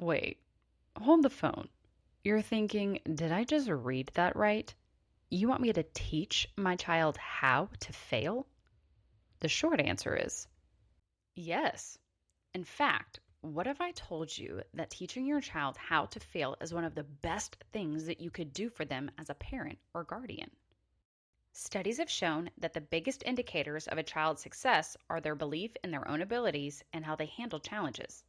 Wait, hold the phone. You're thinking, did I just read that right? You want me to teach my child how to fail? The short answer is yes. In fact, what if I told you that teaching your child how to fail is one of the best things that you could do for them as a parent or guardian? Studies have shown that the biggest indicators of a child's success are their belief in their own abilities and how they handle challenges.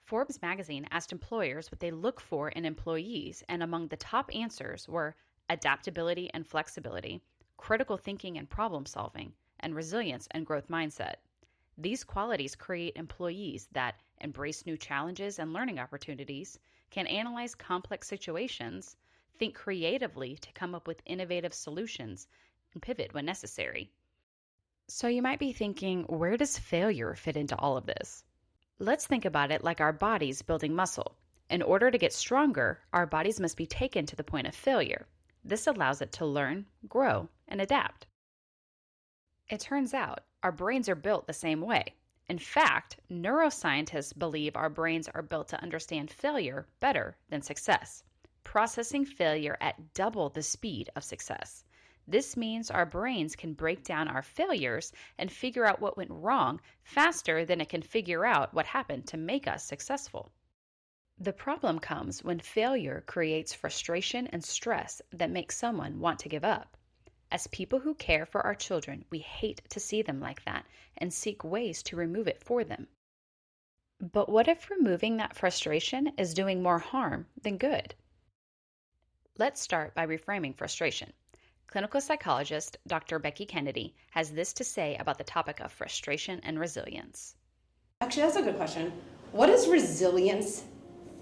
Forbes magazine asked employers what they look for in employees, and among the top answers were adaptability and flexibility, critical thinking and problem solving, and resilience and growth mindset. These qualities create employees that embrace new challenges and learning opportunities, can analyze complex situations, think creatively to come up with innovative solutions, and pivot when necessary. So you might be thinking, where does failure fit into all of this? Let's think about it like our bodies building muscle. In order to get stronger, our bodies must be taken to the point of failure. This allows it to learn, grow, and adapt. It turns out our brains are built the same way. In fact, neuroscientists believe our brains are built to understand failure better than success, processing failure at double the speed of success. This means our brains can break down our failures and figure out what went wrong faster than it can figure out what happened to make us successful. The problem comes when failure creates frustration and stress that makes someone want to give up. As people who care for our children, we hate to see them like that and seek ways to remove it for them. But what if removing that frustration is doing more harm than good? Let's start by reframing frustration. Clinical psychologist Dr. Becky Kennedy has this to say about the topic of frustration and resilience. Actually, that's a good question. What does resilience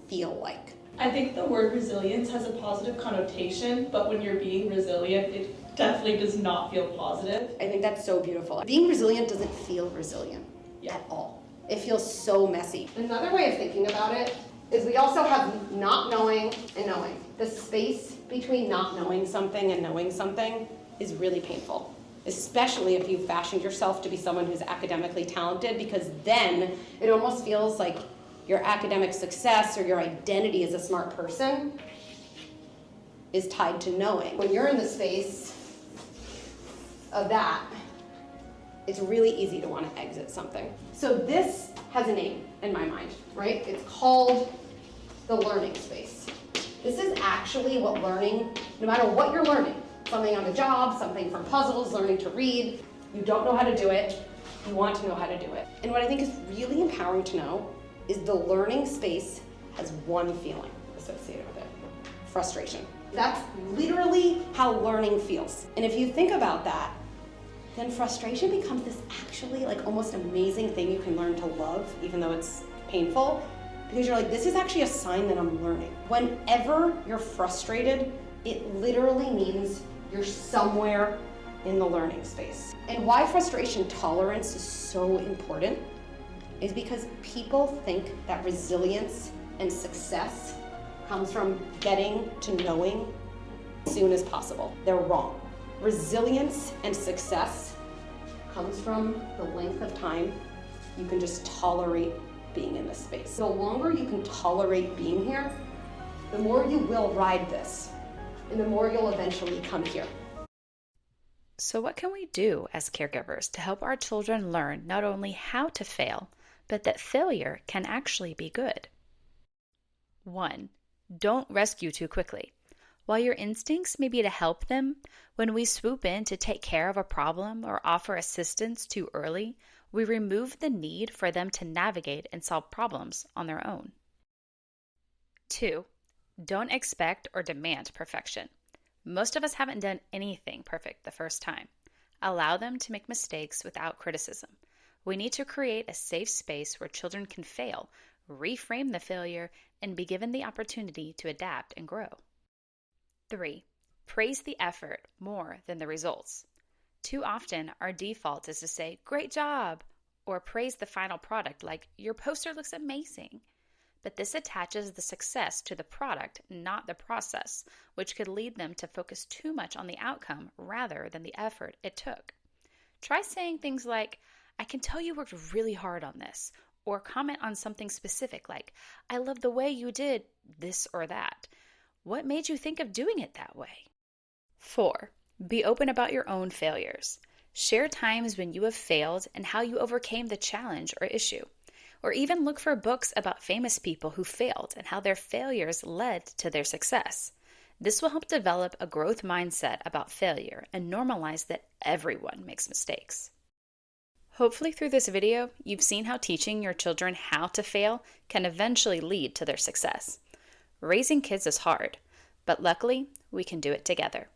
feel like? I think the word resilience has a positive connotation, but when you're being resilient, it definitely does not feel positive. I think that's so beautiful. Being resilient doesn't feel resilient at all. It feels so messy. Another way of thinking about it is we also have not knowing and knowing. The space between not knowing something and knowing something is really painful, especially if you've fashioned yourself to be someone who's academically talented, because then it almost feels like your academic success or your identity as a smart person is tied to knowing. When you're in the space of that, it's really easy to want to exit something. So this has a name in my mind, right? It's called the learning space. This is actually what learning, no matter what you're learning, something on the job, something from puzzles, learning to read, you don't know how to do it, you want to know how to do it. And what I think is really empowering to know is the learning space has one feeling associated with it: frustration. That's literally how learning feels. And if you think about that, then frustration becomes this actually like almost amazing thing you can learn to love, even though it's painful, because you're like, this is actually a sign that I'm learning. Whenever you're frustrated, it literally means you're somewhere in the learning space. And why frustration tolerance is so important is because people think that resilience and success comes from getting to knowing as soon as possible. They're wrong. Resilience and success comes from the length of time you can just tolerate being in this space. The longer you can tolerate being here, the more you will ride this, and the more you'll eventually come here. So what can we do as caregivers to help our children learn not only how to fail, but that failure can actually be good? 1. Don't rescue too quickly. While your instincts may be to help them, when we swoop in to take care of a problem or offer assistance too early, we remove the need for them to navigate and solve problems on their own. 2. Don't expect or demand perfection. Most of us haven't done anything perfect the first time. Allow them to make mistakes without criticism. We need to create a safe space where children can fail, reframe the failure, and be given the opportunity to adapt and grow. 3. Praise the effort more than the results. Too often, our default is to say, "Great job," or praise the final product like, "Your poster looks amazing." But this attaches the success to the product, not the process, which could lead them to focus too much on the outcome rather than the effort it took. Try saying things like, "I can tell you worked really hard on this," or comment on something specific like, I love the way you did this or that. What made you think of doing it that way? 4. Be open about your own failures. Share times when you have failed and how you overcame the challenge or issue. Or even look for books about famous people who failed and how their failures led to their success. This will help develop a growth mindset about failure and normalize that everyone makes mistakes. Hopefully through this video, you've seen how teaching your children how to fail can eventually lead to their success. Raising kids is hard, but luckily we can do it together.